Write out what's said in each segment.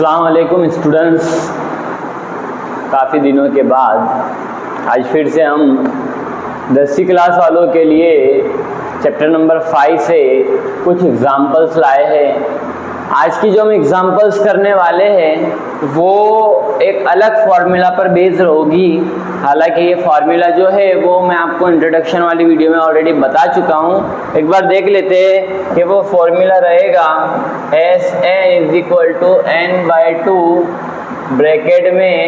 अस्सलाम वालेकुम स्टूडेंट्स, काफ़ी दिनों के बाद आज फिर से हम 10वीं क्लास वालों के लिए चैप्टर नंबर 5 से कुछ एग्ज़ाम्पल्स लाए हैं। आज की जो हम एग्ज़ाम्पल्स करने वाले हैं वो एक अलग फार्मूला पर बेस्ड होगी। हालांकि ये फार्मूला जो है वो मैं आपको इंट्रोडक्शन वाली वीडियो में ऑलरेडी बता चुका हूँ। एक बार देख लेते हैं कि वो फार्मूला रहेगा Sn = n/2 ब्रैकेट में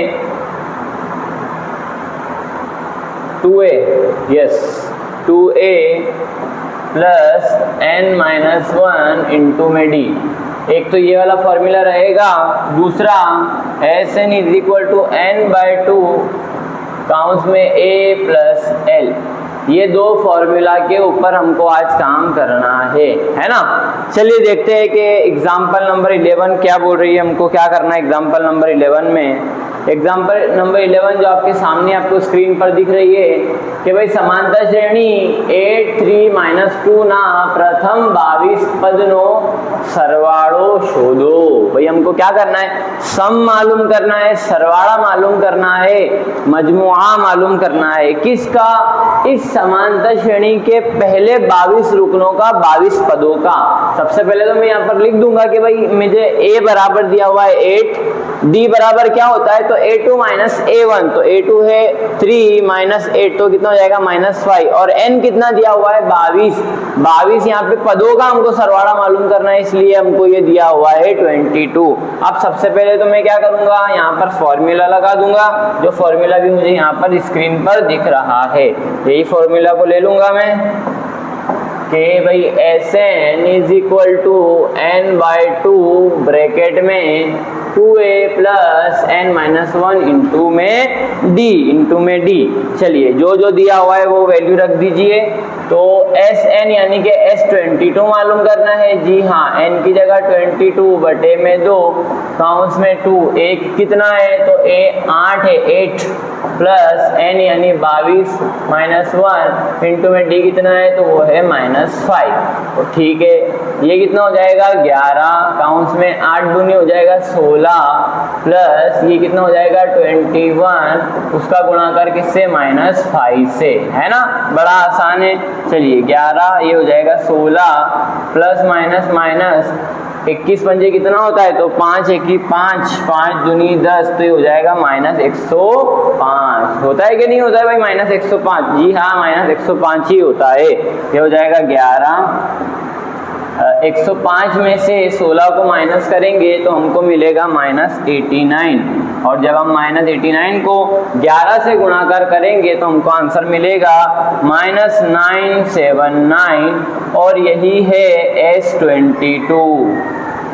2a, yes 2a plus n-1 into में d। एक तो ये वाला फॉर्मूला रहेगा, दूसरा Sn = n/2 काउंस में a प्लस l। ये दो फॉर्मूला के ऊपर हमको आज काम करना है ना। चलिए देखते हैं कि एग्जाम्पल नंबर 11 क्या बोल रही है, हमको क्या करना है एग्जाम्पल नंबर 11 में। एग्जाम्पल नंबर 11 जो आपके सामने आपको स्क्रीन पर दिख रही है कि भाई समांतर श्रेणी 8 3 2 ना प्रथम 22 पदनो सरवाड़ो शोधो। भाई हमको क्या करना है, सम मालूम करना है, सरवाड़ा मालूम करना है, मजमुआ मालूम करना है। किसका? इस समांतर श्रेणी के पहले 22 रुकनों का, 22 पदों का। सबसे पहले तो मैं यहाँ पर लिख दूंगा कि भाई मुझे a बराबर दिया हुआ है 8, d बराबर क्या होता है तो a2 माइनस a1, तो a2 है 3 माइनस 8 तो कितना हो जाएगा -5, और n कितना दिया हुआ है 22। यहाँ पे पदों का हमको सरवाड़ा मालूम करना है, इसलिए हमको ये दिया हुआ है 22। अब सबसे पहले तो मैं क्या करूंगा, यहाँ पर फॉर्मूला लगा दूंगा, जो फॉर्मूला भी मुझे यहाँ पर स्क्रीन पर दिख रहा है। यही फॉर्मूला को ले लूंगा मैं कि भाई Sn = n/2 ब्रैकेट में 2a प्लस n-1 इंटू में d। चलिए जो जो दिया हुआ है वो वैल्यू रख दीजिए। तो Sn यानी कि S22 मालूम करना है। जी हाँ, n की जगह 22 बटे में 2 काउंस में 2, एक कितना है तो a 8 है, 8 प्लस n यानी 22 -1 इंटू में d कितना है तो वो है -5। तो ठीक है, ये कितना हो जाएगा 11 काउंस में 8 दूनी हो जाएगा 16 प्लस ये कितना हो जाएगा 21, उसका गुणाकार किससे -5 से, है ना। बड़ा आसान है। चलिए 11 ये हो जाएगा 16 प्लस माइनस 21 पंजे कितना होता है तो 5 1 5, 5 दूनी 10, तो ये हो जाएगा -105। होता है कि नहीं होता है भाई -105? जी हाँ, -105 ही होता है। ये हो जाएगा 11। 105 में से 16 को माइनस करेंगे तो हमको मिलेगा -89, और जब हम -89 को 11 से गुणाकार करेंगे तो हमको आंसर मिलेगा -979, और यही है S22।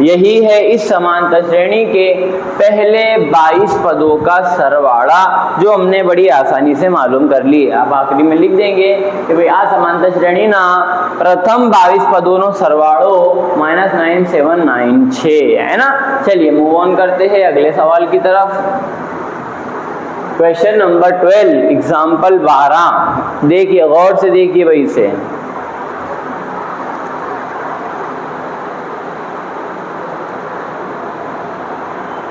यही है इस समांतर श्रेणी के पहले 22 पदों का सरवाड़ा, जो हमने बड़ी आसानी से मालूम कर ली। अब आखिरी में लिख देंगे कि भाई आ समांतर श्रेणी ना प्रथम 22 पदों नो सरवाड़ो -9796, है ना। चलिए मूव ऑन करते हैं अगले सवाल की तरफ। Question number 12 example 12। देखिए, गौर से देखिए भाई इसे।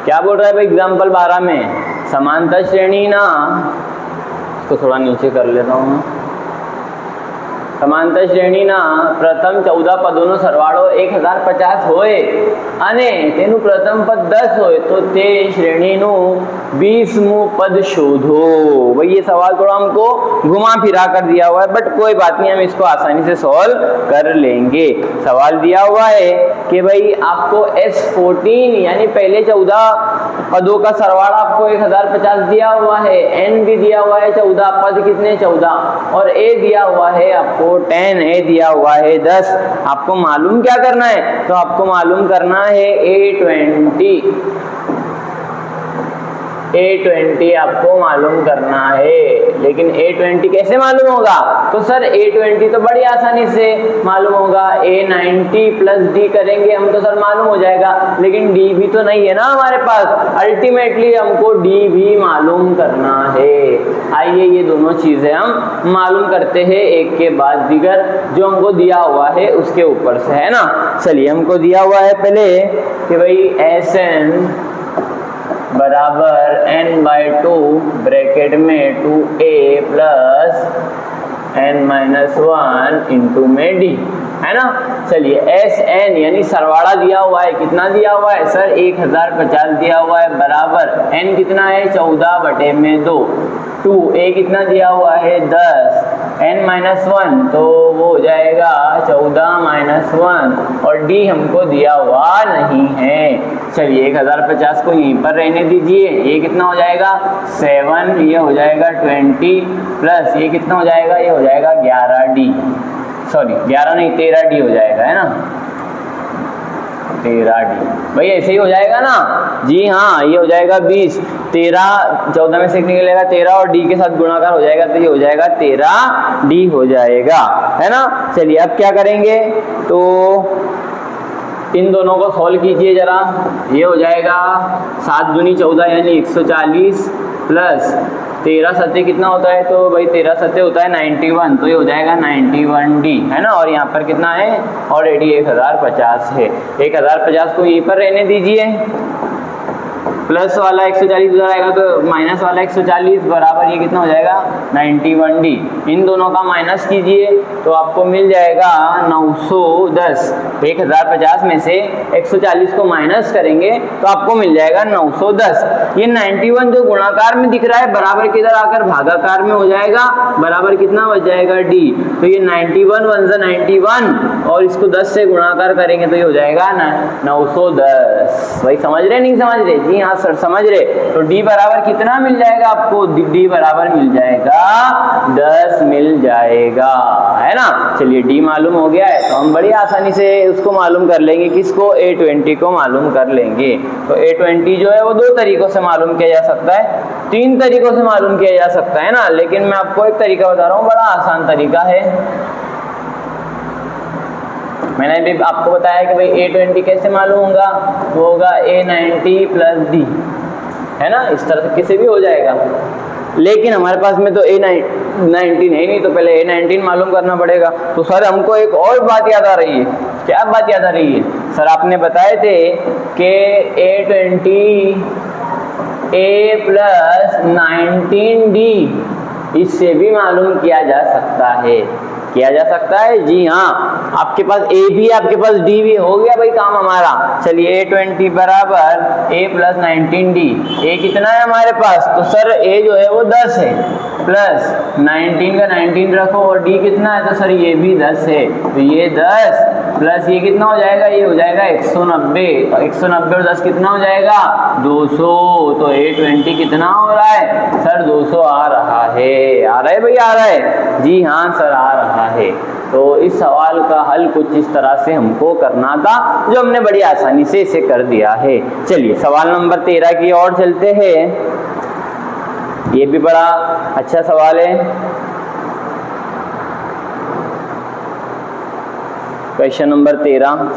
क्या बोल रहा है भाई एग्जाम्पल 12 में, समांतर श्रेणी ना, इसको थोड़ा नीचे कर लेता हूँ। समांतर श्रेणी ना प्रथम 14 पदों सरवाड़ो 1050 होए અને તેનું પ્રથમ પદ 10 હોય તો તે શ્રેણીનું 20મું પદ शोधो। भाई ये सवाल थोड़ा हमको घुमा फिरा कर दिया हुआ है, बट कोई बात नहीं, हम इसको आसानी से सॉल्व कर लेंगे। सवाल दिया हुआ है कि भाई आपको S14 यानी पहले 14 पदों का सरवाड़ा आपको 1050 दिया हुआ है, n भी दिया हुआ है 14, पद कितने 14, और a दिया हुआ है आपको 10, a दिया हुआ है 10। आपको मालूम क्या करना है, तो आपको मालूम करना है A20 आपको मालूम करना है। लेकिन A20 कैसे मालूम होगा, तो सर A20 तो बड़ी आसानी से मालूम होगा, A90 प्लस D करेंगे हम तो सर मालूम हो जाएगा। लेकिन D भी तो नहीं है ना हमारे पास, अल्टीमेटली हमको D भी मालूम करना है। आइए ये दोनों चीजें हम मालूम करते हैं एक के बाद दिगर, जो हमको दिया हुआ है उसके ऊपर से, है ना। चलिए हमको दिया हुआ है पहले कि भाई Sn बराबर n/2 ब्रैकेट में 2a प्लस n-1 इंटू में d, है ना। चलिए Sn यानी सरवाड़ा दिया हुआ है, कितना दिया हुआ है सर 1050 दिया हुआ है, बराबर n कितना है 14/2, 2a कितना दिया हुआ है 10, n-1 तो वो हो जाएगा 14-1 और d हमको दिया हुआ नहीं है। चलिए 1050 को यहीं पर रहने दीजिए, ये कितना हो जाएगा 7, ये हो जाएगा 20 प्लस ये कितना हो जाएगा, ये हो जाएगा 11d, सॉरी 11 नहीं 13d हो जाएगा, है ना 13d। भाई ऐसे ही हो जाएगा ना, जी हाँ ये हो जाएगा 20, 13 14 में से निकलेगा 13 और d के साथ गुणाकार हो जाएगा तो ये हो जाएगा 13d हो जाएगा, है ना। चलिए अब क्या करेंगे, तो इन दोनों को सॉल्व कीजिए जरा। ये हो जाएगा 7 दूनी 14 यानी 140 प्लस 13 सत्ते कितना होता है, तो भाई 13 सत्ते होता है 91, तो ये हो जाएगा 91d, है ना। और यहाँ पर कितना है ऑलरेडी 1050 है, 1050 को यहीं पर रहने दीजिए, प्लस वाला 140 उधर आएगा तो माइनस वाला 140 बराबर ये कितना हो जाएगा 91d। इन दोनों का माइनस कीजिए तो आपको मिल जाएगा 910, 1050 में से 140 को माइनस करेंगे तो आपको मिल जाएगा 910। ये 91 जो गुणाकार में दिख रहा है बराबर के इधर आकर भागाकार में हो जाएगा, बराबर कितना बच जाएगा d, तो ये 91 1 जा 91 और इसको 10 से गुणाकार करेंगे तो ये हो जाएगा 910। भाई समझ रहे नहीं समझ रहे, जी हाँ सर समझ रहे। तो d बराबर कितना मिल जाएगा आपको, d बराबर मिल जाएगा 10 मिल जाएगा, है ना। चलिए d मालूम हो गया है तो हम बड़ी आसानी से उसको मालूम कर लेंगे, किसको a20 को मालूम कर लेंगे। तो a20 जो है वो 2 तरीकों से मालूम किया जा सकता है, 3 तरीकों से मालूम किया जा सकता है ना, लेकिन मैं आपको एक तरीका बता रहा हूँ, बड़ा आसान तरीका है। मैंने भी आपको बताया कि भाई a20 कैसे मालूम होगा, वो होगा a90 प्लस d, है ना, इस तरह से किसी भी हो जाएगा। लेकिन हमारे पास में तो a19 है नहीं, तो पहले a19 मालूम करना पड़ेगा। तो सर हमको एक और बात याद आ रही है, क्या बात याद आ रही है सर, आपने बताए थे कि a20 a प्लस 19d इससे भी मालूम किया जा सकता है, किया जा सकता है, जी हाँ। आपके पास a भी है, आपके पास d भी, हो गया भाई काम हमारा। चलिए a20 बराबर a प्लस 19d, a कितना है हमारे पास, तो सर a जो है वो 10 है, प्लस 19 का 19 रखो और d कितना है, तो सर ये भी 10 है, तो ये 10 प्लस ये कितना हो जाएगा, ये हो जाएगा 190, 190 और 10 कितना हो जाएगा 200, तो a20 कितना हो रहा है सर 200 आ रहा है, आ रहा है भाई, आ रहा है, जी हाँ सर आ रहा है। तो इस सवाल का हल कुछ इस तरह से हमको करना था, जो हमने बड़ी आसानी से इसे कर दिया है। चलिए सवाल नंबर 13 की ओर चलते हैं, ये भी बड़ा अच्छा सवाल है। क्वेश्चन नंबर 13,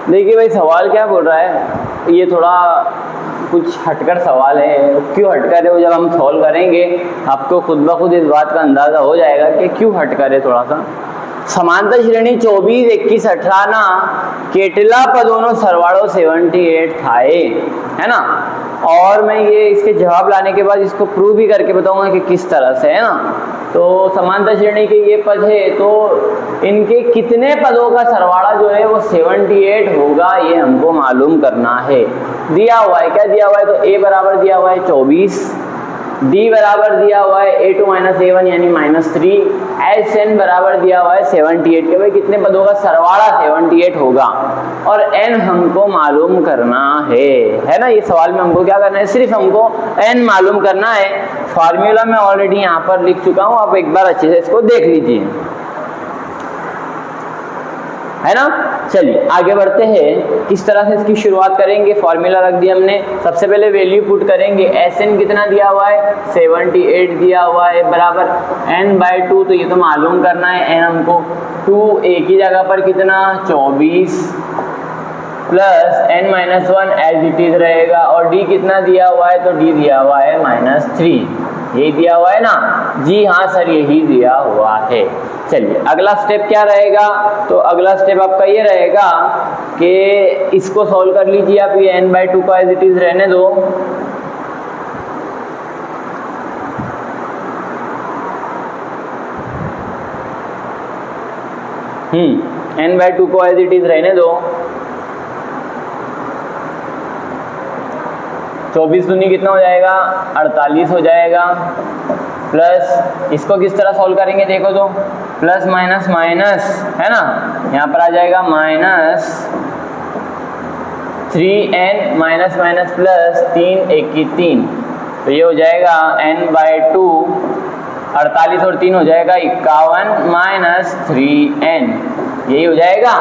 देखिए भाई सवाल क्या बोल रहा है, ये थोड़ा कुछ हटकर सवाल है। क्यों हटकर है वो जब हम सॉल्व करेंगे आपको खुद ब खुद इस बात का अंदाजा हो जाएगा कि क्यों हटकर है थोड़ा सा। समांतर श्रेणी 24 21 18 केटला पदों सरवाड़ो 78 थाए, है ना। और मैं ये इसके जवाब लाने के बाद इसको प्रूव भी करके बताऊंगा कि किस तरह से, है ना। तो समांतर श्रेणी के ये पद है, तो इनके कितने पदों का सरवाड़ा जो है वो 78 होगा, ये हमको मालूम करना है। दिया हुआ है, क्या दिया हुआ है, तो a बराबर दिया हुआ है 24, d बराबर दिया हुआ है a2 माइनस a1 यानी -3, Sn बराबर दिया हुआ है 78 के, भाई कितने पदों का सरवाड़ा 78 होगा और n हमको मालूम करना है ना। ये सवाल में हमको क्या करना है, सिर्फ हमको n मालूम करना है। फॉर्मूला मैं ऑलरेडी यहाँ पर लिख चुका हूँ, आप एक बार अच्छे से इसको देख लीजिए, है ना। चलिए आगे बढ़ते हैं, किस तरह से इसकी शुरुआत करेंगे। फॉर्मूला रख दिया हमने, सबसे पहले वैल्यू पुट करेंगे। Sn कितना दिया हुआ है 78 दिया हुआ है, बराबर n/2, तो ये तो मालूम करना है n हमको। 2 a की जगह पर कितना 24 plus n-1 as it is रहेगा, और d कितना दिया हुआ है, तो d दिया हुआ है -3, यही दिया हुआ है ना? जी हाँ सर, यही दिया हुआ है। चलिए अगला स्टेप क्या रहेगा? तो अगला स्टेप आपका ये रहेगा कि इसको सॉल्व कर लीजिए आप, ये n/2 को एज इट इज रहने दो। n/2 को एज इट इज रहने दो। 24 दूनी कितना हो जाएगा? 48 हो जाएगा। प्लस इसको किस तरह सॉल्व करेंगे देखो तो, प्लस माइनस माइनस है ना, यहाँ पर आ जाएगा minus 3n minus minus plus 3 1 की 3, तो ये हो जाएगा n/2, 48 और 3 हो जाएगा 51 माइनस 3n, यही हो जाएगा।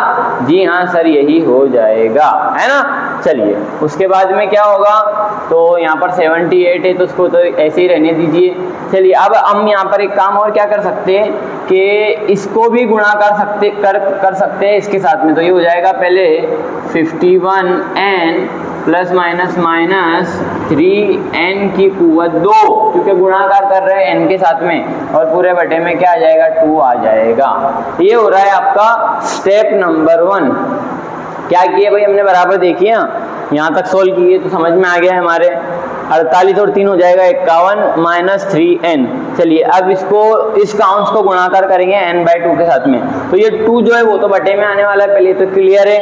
जी हाँ सर, यही हो जाएगा, है ना? चलिए उसके बाद में क्या होगा? तो यहाँ पर 78 है तो उसको तो ऐसे ही रहने दीजिए। चलिए अब हम यहाँ पर एक काम और क्या कर सकते हैं कि इसको भी गुणा कर सकते हैं इसके साथ में। तो ये हो जाएगा पहले 51n plus minus minus 3n की कुवत 2, क्योंकि गुणाकार कर रहे हैं n के साथ में, और पूरे बटे में क्या आ जाएगा? 2 आ जाएगा। ये हो रहा है आपका स्टेप नंबर 1। क्या किए भाई हमने? बराबर देखिए, यहाँ तक सोल्व किए तो समझ में आ गया है हमारे। 48 और 3 हो जाएगा 51 माइनस 3n। चलिए अब इसको, इस काउंट्स को गुणाकार करेंगे n/2 के साथ में। तो ये 2 जो है वो तो बटे में आने वाला है, पहले तो क्लियर है।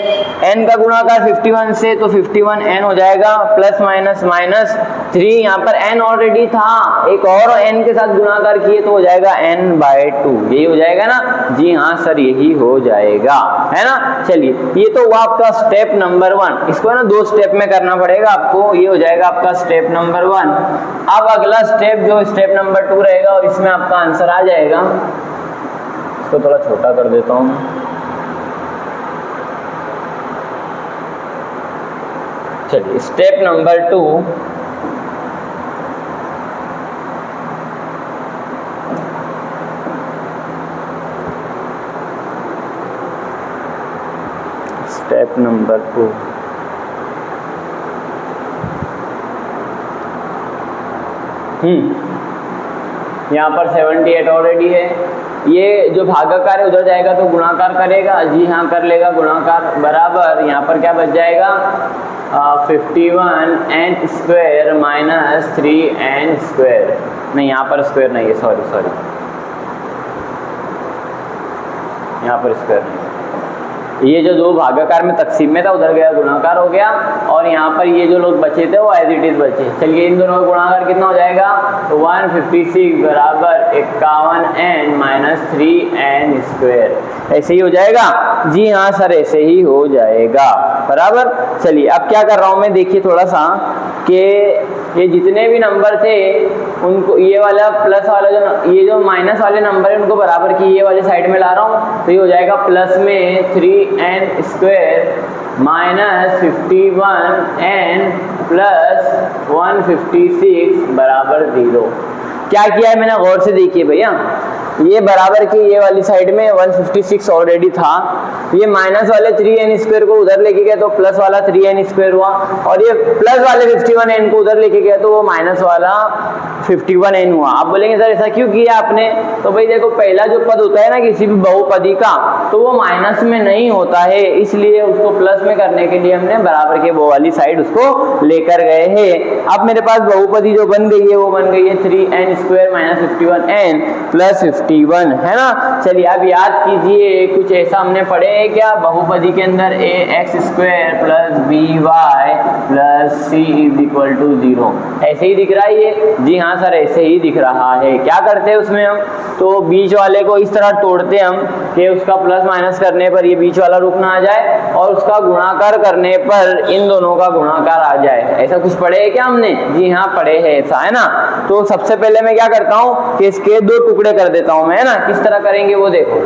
n का गुणाकार 51 से, तो 51n हो जाएगा, प्लस माइनस माइनस 3, यहाँ पर n ऑलरेडी था, एक और n के साथ गुणाकार किए तो हो जाएगा n/2, यही हो जाएगा ना? जी हाँ सर, यही हो जाएगा, है ना? चलिए ये तो हुआ आपका स्टेप नंबर 1। इसको है ना 2 स्टेप में करना पड़ेगा आपको। ये हो जाएगा आपका स्टेप नंबर 1। अब अगला स्टेप जो स्टेप नंबर 2 रहेगा, और इसमें आपका आंसर आ जाएगा। इसको थोड़ा छोटा कर देता हूँ। चलिए स्टेप नंबर 2, स्टेप नंबर 2, यहाँ पर 78 ऑलरेडी है। ये जो भागाकार है उधर जाएगा तो गुणाकार करेगा, जी हाँ कर लेगा गुणाकार, बराबर यहाँ पर क्या बच जाएगा? 51n square minus 3n square, नहीं यहाँ पर स्क्वायर नहीं है, सॉरी यहाँ पर स्क्वायर नहीं। ये जो 2 भागाकार में तकसीम में था उधर गया गुणाकार हो गया, और यहाँ पर ये जो लोग बचे थे वो एज इट इज बचे। चलिए इन दोनों का गुणाकार कितना हो जाएगा? तो 156 बराबर 51n माइनस 3n स्क्वायर, ऐसे ही हो जाएगा। जी हाँ सर, ऐसे ही हो जाएगा, बराबर। चलिए अब क्या कर रहा हूँ मैं, देखिए थोड़ा सा कि ये जितने भी नंबर थे उनको, ये वाला प्लस वाला जो, ये जो माइनस वाले नंबर है उनको बराबर की ये वाली साइड में ला रहा हूँ। तो ये हो जाएगा प्लस में 3n square minus 51n plus 156 बराबर 0। क्या किया है मैंने, गौर से देखिए भैया, ये बराबर की ये वाली साइड में 156 ऑलरेडी था, ये माइनस वाले 3n स्क्वायर को उधर लेके गया तो प्लस वाला 3n स्क्वायर हुआ, और ये प्लस वाले 51n को उधर लेके गया तो वो माइनस वाला 51n हुआ। आप बोलेंगे सर ऐसा क्यों किया आपने? तो भाई देखो, पहला जो पद होता है ना किसी भी बहुपदी का, तो वो माइनस में नहीं होता है, इसलिए उसको प्लस में करने के लिए हमने बराबर के वो वाली साइड उसको लेकर गए हैं। अब मेरे पास बहुपदी जो बन गई है वो बन गई है 3n square minus 51n plus 51, है ना? चलिए अब याद कीजिए, कुछ ऐसा हमने पढ़े हैं क्या बहुपदी के अंदर? ax square plus by plus c is equal to 0, ऐसे ही दिख रहा है ये? जी हाँ सर, ऐसे ही दिख रहा है। क्या करते हैं उसमें हम, तो बीच वाले को इस तरह तोड़ते हैं हम कि उसका प्लस माइनस करने पर ये बीच वाला रुक ना आ जाए, और उसका गुणाकार करने पर इन दोनों का गुणाकार आ जाए। ऐसा कुछ पढ़े है क्या हमने? जी हाँ पढ़े है, ऐसा है ना? तो सबसे पहले मैं क्या करता हूँ कि इसके 2 टुकड़े कर देता हूँ मैं, है ना? किस तरह करेंगे वो देखो।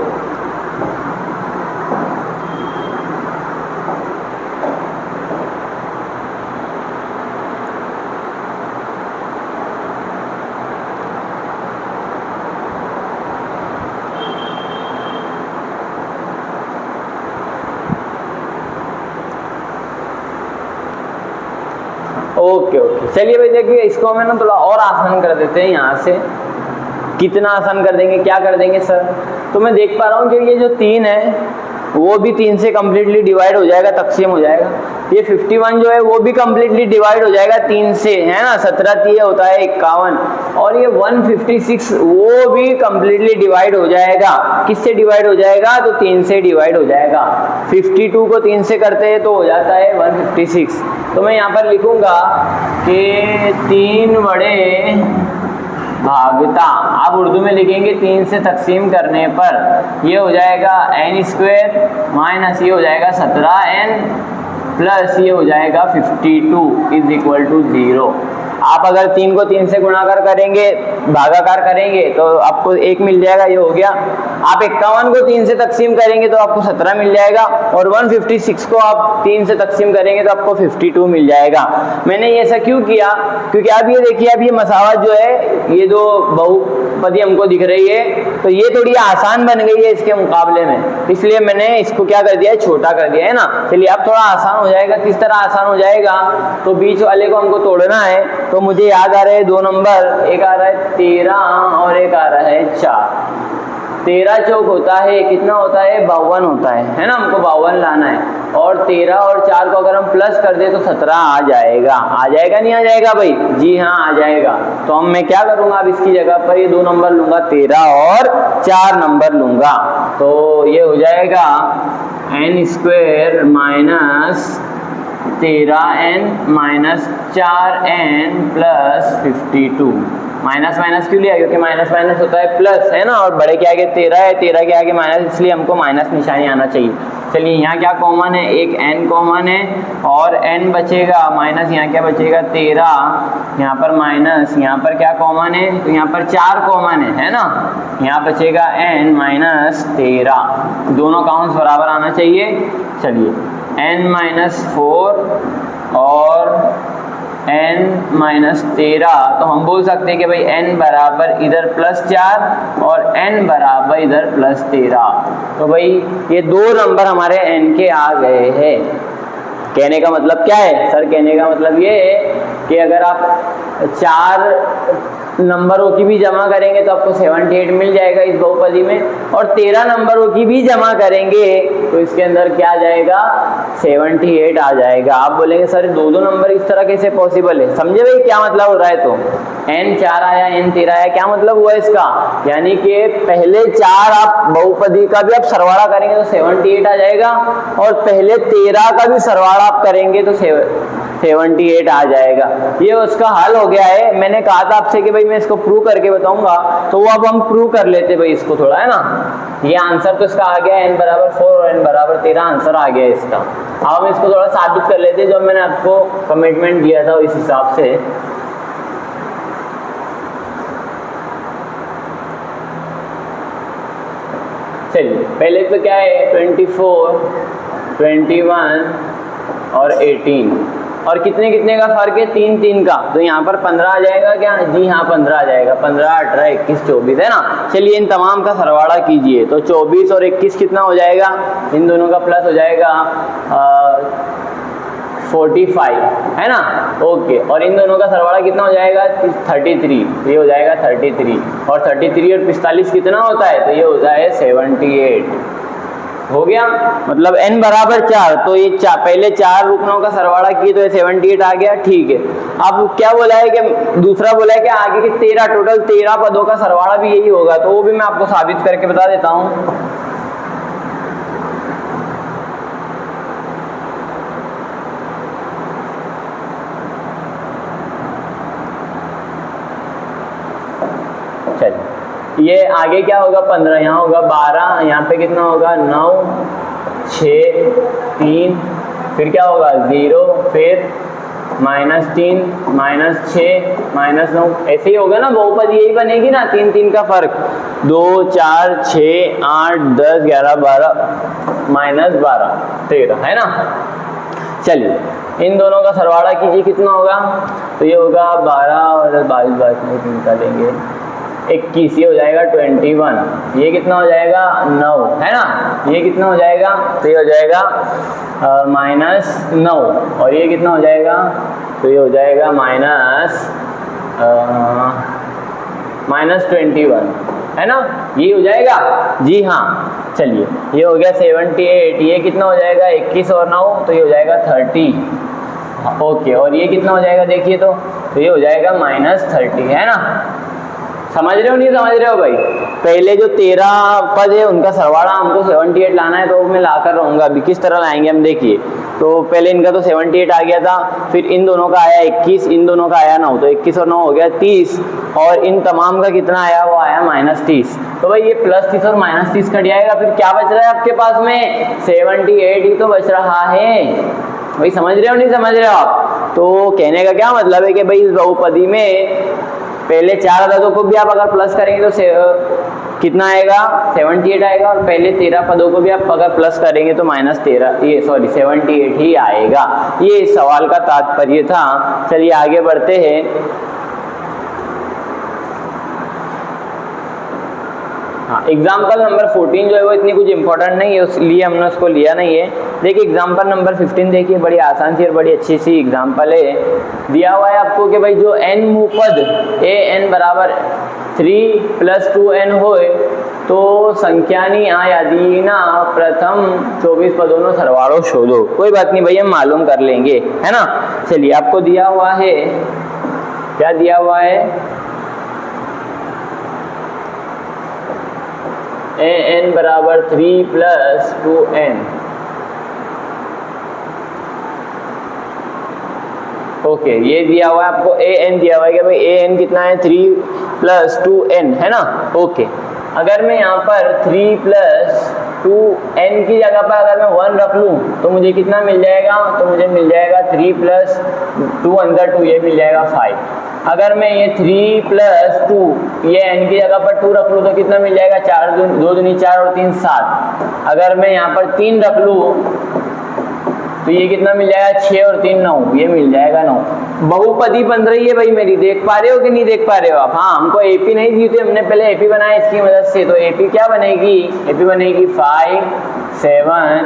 ओके, ओके चलिए भाई देखिए इसको हमें ना थोड़ा और आसान कर देते हैं यहाँ से। कितना आसान कर देंगे, क्या कर देंगे सर? तो मैं देख पा रहा हूँ कि ये जो 3 है वो भी 3 से कम्प्लीटली डिवाइड हो जाएगा, तकसीम हो जाएगा। ये 51 जो है वो भी कम्प्लीटली डिवाइड हो जाएगा 3 से, है ना। 17 3 होता है 51। और ये 156 वो भी कम्प्लीटली डिवाइड हो जाएगा। किससे डिवाइड हो जाएगा? तो 3 से डिवाइड हो जाएगा। 52 को 3 से करते हैं तो हो जाता है 156। तो मैं यहाँ पर लिखूंगा कि 3 बड़े भागता, आप उर्दू में लिखेंगे 3 से तकसीम करने पर ये हो जाएगा n² माइनस ये हो जाएगा 17n प्लस ये हो जाएगा 52 इज इक्वल टू 0। आप अगर 3 को 3 से गुणाकार करेंगे, भागाकार करेंगे तो आपको 1 मिल जाएगा, ये हो गया। आप 51 को 3 से तकसीम करेंगे तो आपको 17 मिल जाएगा और 156 को आप 3 से तकसीम करेंगे तो आपको 52 मिल जाएगा। मैंने ये ऐसा क्यों किया? क्योंकि आप ये देखिए अब ये मसावत जो है, ये जो बहुपदी हमको दिख रही है तो ये थोड़ी आसान बन गई है इसके मुकाबले में, इसलिए मैंने इसको क्या कर दिया है, छोटा कर दिया है ना। चलिए अब थोड़ा आसान हो जाएगा। किस तरह आसान हो जाएगा? तो बीच वाले को हमको तोड़ना है, तो मुझे याद आ रहे हैं 2 नंबर, एक आ रहा है 13 और एक आ रहा है 4। 13 चौक होता है कितना होता है? 52 होता है ना। हमको 52 लाना है और 13 और 4 को अगर हम प्लस कर दे तो 17 आ जाएगा। आ जाएगा नहीं आ जाएगा भाई? जी हाँ आ जाएगा। तो हम मैं क्या करूंगा, अब इसकी जगह पर ये 2 नंबर लूंगा, 13 और 4 नंबर लूंगा। तो ये हो जाएगा n² minus 13n minus 4n plus 52। Minus minus क्यों लिया? क्योंकि माइनस माइनस होता है प्लस, है ना। और बड़े के आगे 13 है, 13 के आगे माइनस, इसलिए हमको माइनस निशानी आना चाहिए। चलिए यहाँ क्या कॉमन है? एक n कॉमन है और n बचेगा माइनस, यहाँ क्या बचेगा? 13, यहाँ पर माइनस, यहाँ पर क्या कॉमन है? तो यहाँ पर 4 कॉमन है ना। यहाँ बचेगा n माइनस 13। दोनों काउंट्स बराबर आना चाहिए। चलिए n माइनस 4 और n माइनस 13, तो हम बोल सकते हैं कि भाई n बराबर इधर प्लस 4 और n बराबर इधर प्लस 13। तो भाई ये 2 नंबर हमारे n के आ गए हैं। कहने का मतलब क्या है सर? कहने का मतलब ये है कि अगर आप 4 नंबरों की भी जमा करेंगे तो आपको 78 मिल जाएगा इस बहुपदी में, और 13 नंबरों की भी जमा करेंगे तो इसके अंदर क्या आ जाएगा? 78 आ जाएगा। आप बोलेंगे सर 2 नंबर इस तरह कैसे पॉसिबल है? समझे भाई क्या मतलब हो रहा है? तो n 4 आया, n 13 आया, क्या मतलब हुआ इसका? यानी कि पहले 4 आप बहुपदी का भी आप सरवाड़ा करेंगे तो 78 आ जाएगा, और पहले 13 का भी सरवाड़ा आप करेंगे तो 78 आ जाएगा। ये उसका हल हो गया है। मैंने कहा था आपसे कि भाई मैं इसको प्रूव करके बताऊंगा, तो वो अब हम प्रूव कर लेते भाई इसको थोड़ा, है ना। ये आंसर तो इसका आ गया, n बराबर 4 और n बराबर 13 आंसर आ गया इसका। अब हम इसको थोड़ा साबित कर लेते हैं जो मैंने आपको कमिटमेंट दिया था इस हिसाब से। चलिए पहले तो क्या है, 24, 21 और 18, और कितने कितने का फर्क है? 3 3 का। तो यहाँ पर 15 आ जाएगा क्या? जी हाँ 15 आ जाएगा। 15, 18, 21, 24, है ना। चलिए इन तमाम का सरवाड़ा कीजिए। तो 24 और 21 कितना हो जाएगा? इन दोनों का प्लस हो जाएगा 45, है ना। ओके, और इन दोनों का सरवाड़ा कितना हो जाएगा? 33। ये हो जाएगा 33, और 33 और 45 कितना होता है? तो ये होता है 78। हो गया। मतलब n बराबर 4, तो ये पहले 4 रुकनों का सरवाड़ा किए तो ये 78 आ गया। ठीक है। अब क्या बोला है कि दूसरा बोला है कि आगे के 13 टोटल 13 पदों का सरवाड़ा भी यही होगा, तो वो भी मैं आपको साबित करके बता देता हूँ। चलिए ये आगे क्या होगा? 15, यहाँ होगा 12, यहाँ पे कितना होगा? 9, 6, 3, फिर क्या होगा? 0, फिर -3, -6, -9, ऐसे ही होगा ना। बहुपदी यही बनेगी ना, 3 3 का फर्क। 2, 4, 6, 8, 10, 11, 12, -12, 13, है ना। चलिए इन दोनों का सरवाड़ा कीजिए, कितना होगा? तो ये होगा 12 और 22 में निकालेंगे 21, ये हो जाएगा 21। ये कितना हो जाएगा? 9, है ना। ये कितना हो जाएगा? तो ये हो जाएगा -9, और ये कितना हो जाएगा? तो ये हो जाएगा -21, है ना, ये हो जाएगा जी हाँ। चलिए ये हो गया 78, ये कितना हो जाएगा 21 और 9, तो ये हो जाएगा 30। ओके, और ये कितना हो जाएगा देखिए, तो ये हो जाएगा -30, है ना। समझ रहे हो नहीं समझ रहे हो भाई? पहले जो 13 पद है उनका सरवाड़ा हमको 78 लाना है, तो मैं लाकर रहूँगा। अभी किस तरह लाएंगे हम देखिए। तो पहले इनका तो 78 आ गया था, फिर इन दोनों का आया 21, इन दोनों का आया 9, तो 21 और 9 हो गया 30, और इन तमाम का कितना आया, वो आया -30। तो भाई ये +30 और -30 कट जाएगा, फिर क्या बच रहा है आपके पास में? 78 ही तो बच रहा है भाई। समझ रहे हो नहीं समझ रहे हो आप? तो कहने का क्या मतलब है कि भाई इस बहुपदी में पहले 4 अददों को भी आप अगर प्लस करेंगे तो कितना आएगा, 78 आएगा, और पहले 13 पदों को भी आप अगर प्लस करेंगे तो -78 ही आएगा। ये इस सवाल का तात्पर्य था। चलिए आगे बढ़ते हैं। हाँ, एग्जाम्पल नंबर 14 जो है वो इतनी कुछ इंपॉर्टेंट नहीं है, इसलिए हमने उसको लिया नहीं है। देखिए एग्जाम्पल नंबर 15 देखिए, बड़ी आसान सी और बड़ी अच्छी सी एग्जाम्पल है। दिया हुआ है आपको कि भाई जो n मुपद an बराबर 3 + 2n होए तो संख्यानी आयादीना प्रथम 24 पदों नो सरवाड़ो शोधो। कोई बात नहीं भाई, हम मालूम कर लेंगे, है ना। चलिए आपको दिया हुआ है, क्या दिया हुआ है, an बराबर 3 + 2n। ओके, ये दिया हुआ है आपको an दिया हुआ है कि भाई an कितना है, 3 + 2n, है ना। ओके, अगर मैं यहाँ पर 3 + 2n की जगह पर अगर मैं 1 रख लूँ तो मुझे कितना मिल जाएगा, तो मुझे मिल जाएगा 3 + 2 अंदर 2, ये मिल जाएगा 5। अगर मैं ये 3 + 2 ये n की जगह पर 2 रख लूँ तो कितना मिल जाएगा, 2 दूनी 4 और 3 7। अगर मैं यहाँ पर 3 रख लूँ तो ये कितना मिल जाएगा, 6 और 3 9, ये मिल जाएगा 9। बहुपदी बन रही है भाई मेरी, देख पा रहे हो कि नहीं देख पा रहे हो आप? हाँ, हमको एपी नहीं दी थी, हमने पहले एपी बनाया इसकी मदद से। तो एपी क्या बनेगी, एपी बनेगी 5 7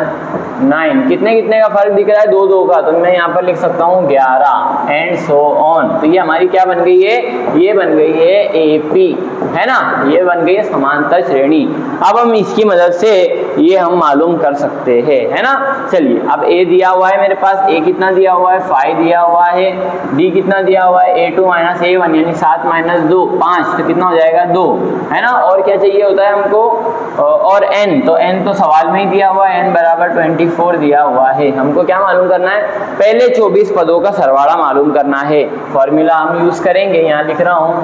9। कितने कितने का फर्क दिख रहा है, 2 2 का, तो मैं यहाँ पर लिख सकता हूँ 11 एंड सो ऑन। तो ये हमारी क्या बन गई है, ये बन गई है एपी, है ना, ये बन गई है समांतर श्रेणी। अब हम इसकी मदद से ये हम मालूम कर सकते हैं, है ना। चलिए अब ए दिया हुआ है मेरे पास, ए कितना दिया हुआ है, 5 दिया हुआ है, डी कितना दिया हुआ है, a2 - a1 यानी 7 - 2 5, तो कितना हो जाएगा 2, है ना। और क्या चाहिए होता है हमको, और n, तो n तो सवाल में ही दिया हुआ है, n बराबर 24 दिया हुआ है। हमको क्या मालूम करना है, पहले 24 पदों का सरवाड़ा मालूम करना है। फॉर्मूला हम यूज करेंगे, यहाँ लिख रहा हूँ,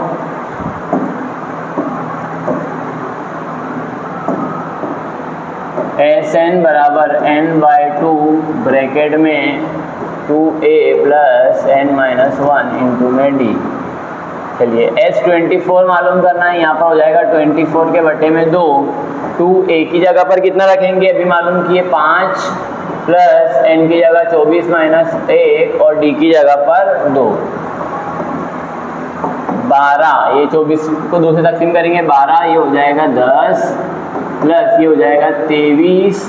Sn बराबर n/2 ब्रैकेट में 2a + n-1 इंटू में d। चलिए S24 मालूम करना है, यहाँ पर हो जाएगा 24 के बटे में 2। 2a की जगह पर कितना रखेंगे, अभी मालूम किए 5 + n की जगह 24 - 1 और d की जगह पर 2 12। ये 24 को 2 से तकसीम करेंगे 12, ये हो जाएगा 10 प्लस ये हो जाएगा 23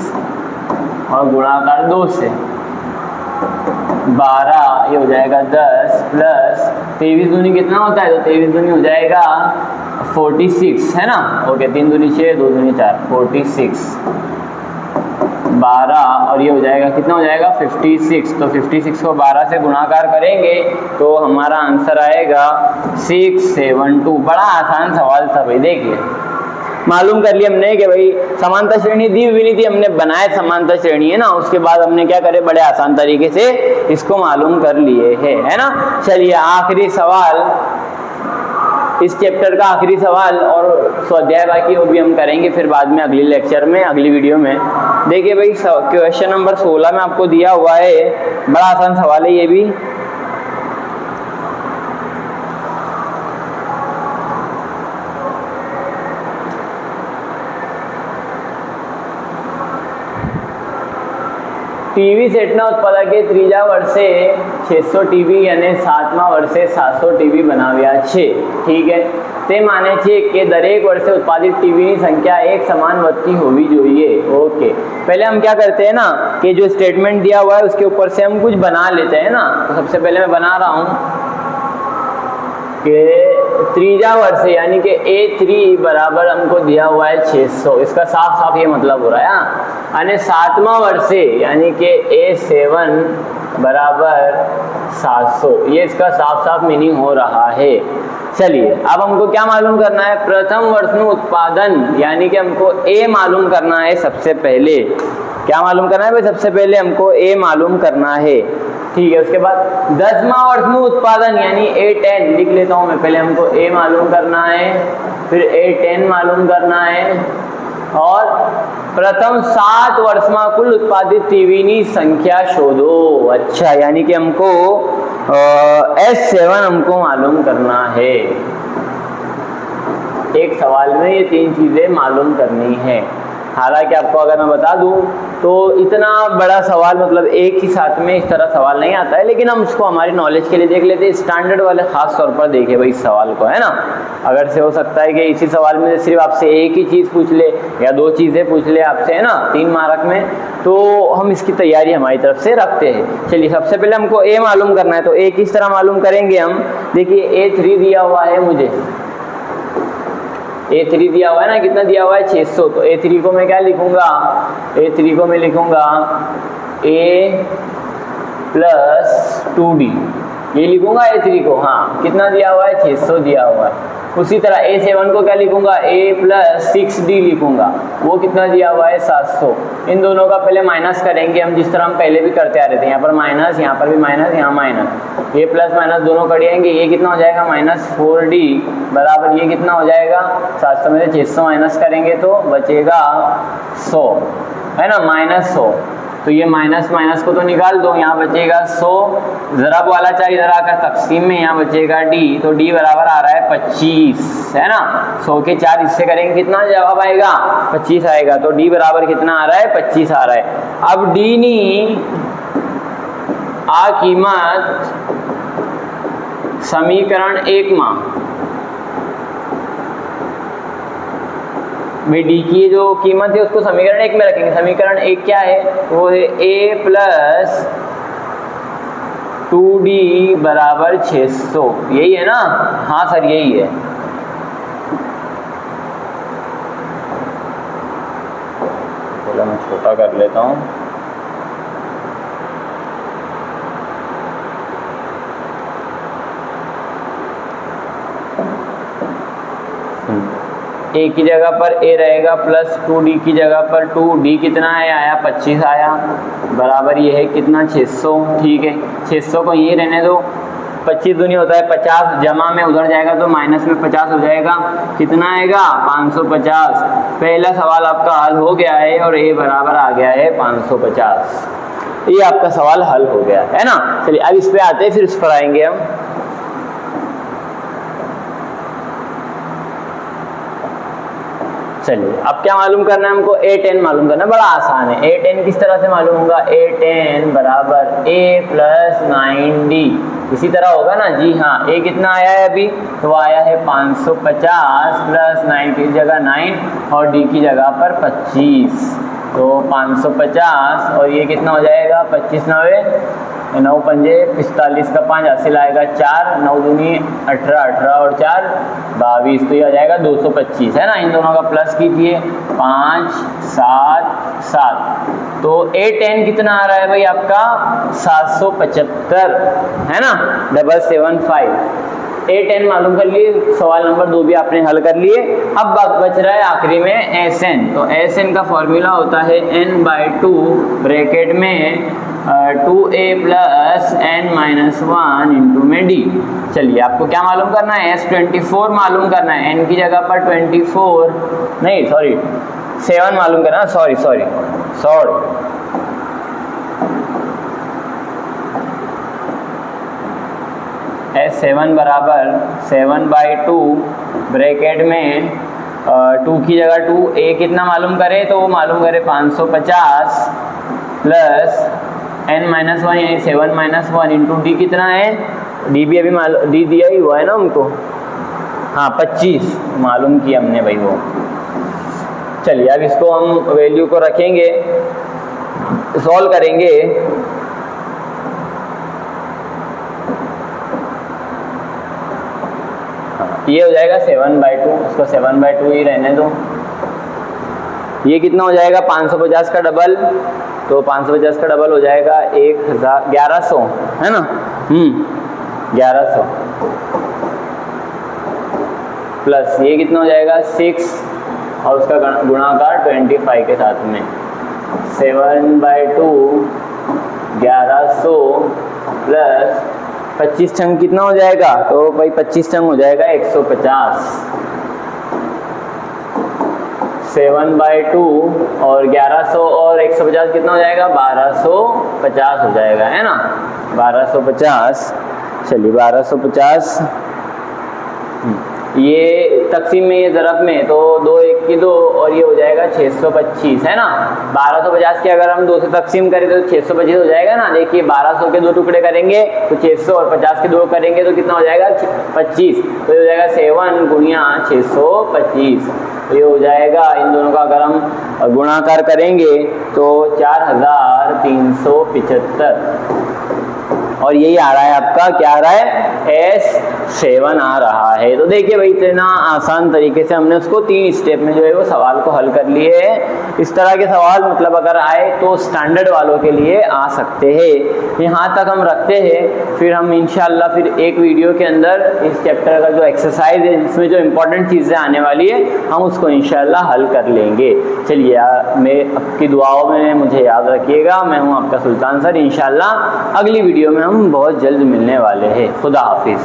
और गुणाकार 2 से 12, ये हो जाएगा 10 प्लस 23 दूनी कितना होता है, तो 23 दूनी हो जाएगा 46, है ना। ओके, 3 दूनी 6, 2 दूनी 4, 46 12 और ये हो जाएगा कितना हो जाएगा 56। तो 56 को 12 से गुणाकार करेंगे तो हमारा आंसर आएगा 672। बड़ा आसान सवाल था भाई, देखिए मालूम कर लिया हमने कि भाई समांतर श्रेणी दी हुई नहीं थी, हमने बनाए समांतर श्रेणी, है ना। उसके बाद हमने क्या करे, बड़े आसान तरीके से इसको मालूम कर लिए है ना। चलिए आखिरी सवाल, इस चैप्टर का आखिरी सवाल, और स्वाध्याय बाकी वो भी हम करेंगे फिर बाद में अगली लेक्चर में, अगली वीडियो में। देखिए भाई क्वेश्चन नंबर 16 में आपको दिया हुआ है, बड़ा आसान सवाल है ये भी। ટીવી સેટના ઉત્પાદકે ત્રીજા વર્ષે 600 ટીવી અને 7મા વર્ષે 700 ટીવી બનાવ્યા છે. ठीक है, તે માને છે કે દરેક વર્ષે ઉત્પાદિત ટીવીની સંખ્યા એક સમાન વધતી હોવી જોઈએ. ओके, पहले हम क्या करते हैं ना कि जो स्टेटमेंट दिया हुआ है उसके ऊपर से हम कुछ बना लेते हैं ना. तो सबसे पहले मैं बना रहा हूँ कि त्रीजा वर्षे यानी कि A3 बराबर हमको दिया हुआ है 600, इसका साफ साफ ये मतलब हो रहा है. અને 7મા વર્ષે यानी कि A7 बराबर 700, ये इसका साफ साफ मीनिंग हो रहा है. चलिए अब हमको क्या मालूम करना है, प्रथम वर्षનું उत्पादन यानी कि हमको A मालूम करना है. सबसे पहले क्या मालूम करना है भाई, सबसे पहले हमको A मालूम करना है. ठीक है, उसके बाद 10वां वर्षનું उत्पादन यानी A10 लिख लेता हूँ मैं. पहले हमको A मालूम करना है, फिर A10 मालूम करना है, और प्रथम 7 वर्ष में कुल उत्पादित टीवी संख्या शोधो. अच्छा, यानी कि हमको S7 हमको मालूम करना है. एक सवाल में ये 3 चीजें मालूम करनी है. हालांकि आपको अगर मैं बता दूं तो इतना बड़ा सवाल मतलब एक ही साथ में इस तरह सवाल नहीं आता है, लेकिन हम उसको हमारी नॉलेज के लिए देख लेते हैं. स्टैंडर्ड वाले खास तौर पर देखे भाई इस सवाल को, है ना. अगर से हो सकता है कि इसी सवाल में सिर्फ आपसे एक ही चीज़ पूछ ले या 2 चीज़ें पूछ ले आपसे, है ना, 3 मार्क में, तो हम इसकी तैयारी हमारी तरफ से रखते हैं. चलिए सबसे पहले हमको A मालूम करना है, तो A किस तरह मालूम करेंगे हम. देखिए A3 दिया हुआ है मुझे, A3 दिया हुआ है ना, कितना दिया हुआ है 600. तो A3 को मैं क्या लिखूंगा, A3 को मैं लिखूंगा A प्लस 2D, ये लिखूंगा A3 को. हाँ, कितना दिया हुआ है 600 दिया हुआ है. उसी तरह A7 को क्या लिखूंगा, A प्लस 6D लिखूंगा, वो कितना दिया हुआ है 700. इन दोनों का पहले माइनस करेंगे हम, जिस तरह हम पहले भी करते आ रहे थे. यहाँ पर माइनस, यहाँ पर भी माइनस, यहाँ माइनस, ये प्लस माइनस दोनों कटिएंगे. ये कितना हो जाएगा -4D बराबर ये कितना हो जाएगा 700 में से 600 माइनस करेंगे तो बचेगा 100, है ना, -100. तो ये माइनस माइनस को तो निकाल दो, यहाँ बचेगा 100. ज़रब वाला चार इधर आकर तकसीम में यहाँ बचेगा D, तो D बराबर आ रहा है 25, है ना. 100 के 4 हिस्से करेंगे, कितना जवाब आएगा 25 आएगा. तो D बराबर कितना आ रहा है 25 आ रहा है. अब D नी आ कीमत समीकरण 1 में भाई D की जो कीमत है उसको समीकरण 1 में रखेंगे. समीकरण 1 क्या है, वो है A प्लस 2D बराबर 600, यही है ना. हाँ सर यही है. थोड़ा मैं छोटा कर लेता हूँ. A की जगह पर A रहेगा प्लस 2D की जगह पर 2D कितना है आया 25 आया, बराबर ये है कितना 600. ठीक है, 600 को यही रहने दो. 25 दूनी होता है 50, जमा में उधर जाएगा तो माइनस में 50 हो जाएगा. कितना आएगा 550. पहला सवाल आपका हल हो गया है और A बराबर आ गया है 550. ये आपका सवाल हल हो गया है ना. चलिए अब इस पे आते हैं, फिर इस पर आएंगे हम. चलिए अब क्या मालूम करना है हमको, A10 मालूम करना है. बड़ा आसान है. A10 किस तरह से मालूम होगा, A10 बराबर A प्लस 9D, इसी तरह होगा ना. जी हाँ, A कितना आया है अभी, तो आया है 550 प्लस 9 की जगह 9 और D की जगह पर 25, तो 550 और ये कितना हो जाएगा 25 9 9 पंजे 45 का 5 हासिल आएगा 4, 9 दूनी 18, 18 और 4 22, तो ये आ जाएगा 225, है ना. इन दोनों का प्लस कीजिए 5 7 7, तो A10 कितना आ रहा है भाई आपका 775, है ना, 775. A10 मालूम कर लिए. सवाल नंबर 2 भी आपने हल कर लिए. अब बच रहा है आखिरी में SN. तो SN का फॉर्मूला होता है n/2 ब्रैकेट में 2A प्लस n-1 इंटू में D. चलिए आपको क्या मालूम करना है, S24 मालूम करना है. n की जगह पर 24 नहीं 7 मालूम करना. सॉरी S7 बराबर 7/2 ब्रैकेट में 2 की जगह 2 A कितना मालूम करे, तो वो मालूम करे 550 प्लस n-1 यानी 7-1 इंटू डी कितना है, डी भी अभी डी दिया ही हुआ है ना हमको, हाँ 25 मालूम किया हमने भाई वो। चलिए अब इसको हम वैल्यू को रखेंगे, सॉल्व करेंगे। ये हो जाएगा 7/2, उसको 7/2 ही रहने दो। ये कितना हो जाएगा 550 का डबल, तो 550 का डबल हो जाएगा 1100 है ना, 1100 प्लस ये कितना हो जाएगा 6 और उसका गुणाकार 25 के साथ में 7/2 1100 प्लस 25 छंग कितना हो जाएगा, तो भाई 25 छंग हो जाएगा 150, 7/2 और 1100 और 150 कितना हो जाएगा 1250 हो जाएगा है ना, 1250। चलिए 1250 ये तकसीम में, ये ज़रब में, तो 2 1 की 2 और ये हो जाएगा 625 है ना। 1250 के अगर हम 2 से तकसीम करें तो 625 हो जाएगा ना। देखिए 1200 के 2 टुकड़े करेंगे तो 600 और 50 के 2 करेंगे तो कितना हो जाएगा 25, तो ये हो जाएगा 7 गुणिया 625, तो ये हो जाएगा, इन दोनों का अगर हम गुणाकार करेंगे तो 4375 और यही आ रहा है आपका, क्या आ रहा है S7 आ रहा है। तो देखिए भाई इतना आसान तरीके से हमने उसको 3 स्टेप में जो है वो सवाल को हल कर लिए है। इस तरह के सवाल मतलब अगर आए तो स्टैंडर्ड वालों के लिए आ सकते हैं। यहाँ तक हम रखते हैं, फिर हम इंशाल्लाह फिर एक वीडियो के अंदर इस चैप्टर का जो एक्सरसाइज है जिसमें जो इम्पोर्टेंट चीज़ें आने वाली है हम उसको इंशाल्लाह हल कर लेंगे। चलिए मैं आपकी दुआओं में मुझे याद रखिएगा। मैं हूँ आपका सुल्तान सर। इंशाल्लाह अगली वीडियो में हम बहुत जल्द मिलने वाले हैं। खुदा हाफिज़।